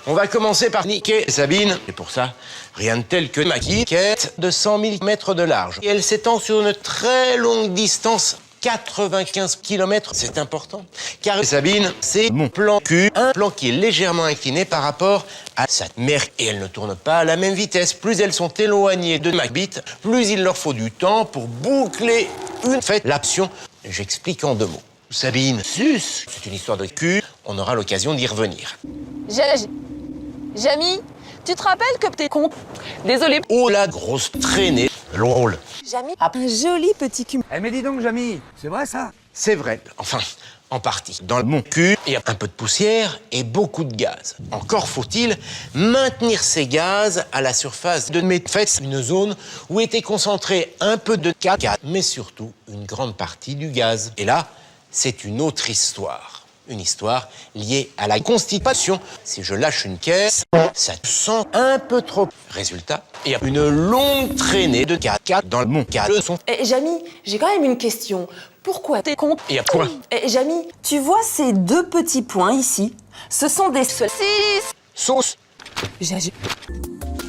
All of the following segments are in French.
On va commencer par niquer Sabine. Et pour ça, rien de tel que ma quête de 100 000 mètres de large. Et elle s'étend sur une très longue distance, 95 km. C'est important. Car Sabine, c'est mon plan Q, un plan qui est légèrement incliné par rapport à sa mère. Et elles ne tournent pas à la même vitesse. Plus elles sont éloignées de Macbeth, plus il leur faut du temps pour boucler une fête. L'action, j'explique en 2 mots. Sabine, sus, c'est une histoire de cul, on aura l'occasion d'y revenir. Jamy, tu te rappelles que t'es con? Désolé. Oh la grosse traînée, drôle. Jamy, Un joli petit cul. Eh mais dis donc, Jamy, c'est vrai ça? C'est vrai, enfin, en partie. Dans mon cul, il y a un peu de poussière et beaucoup de gaz. Encore faut-il maintenir ces gaz à la surface de mes fesses, une zone où était concentré un peu de caca, mais surtout une grande partie du gaz. Et là, c'est une autre histoire. Une histoire liée à la constipation. Si je lâche une caisse, ça sent un peu trop. Résultat, il y a une longue traînée de caca dans mon caleçon. Jamy, j'ai quand même une question. Pourquoi t'es con? Il y a quoi? Jamy, tu vois ces 2 petits points ici? Ce sont des saucisses. Sauce.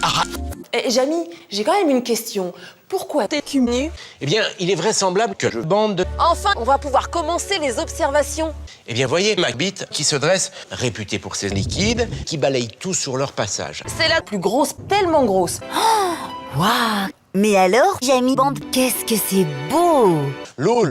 Ah. Jamy, j'ai quand même une question. Pourquoi t'es cul nu? Eh bien, il est vraisemblable que je bande de... enfin, on va pouvoir commencer les observations. Eh bien, voyez Macbeth qui se dresse, réputé pour ses liquides, qui balayent tout sur leur passage. C'est la Plus grosse, tellement grosse. Waouh! Mais alors, Jamy Band, qu'est-ce que c'est beau! L'eau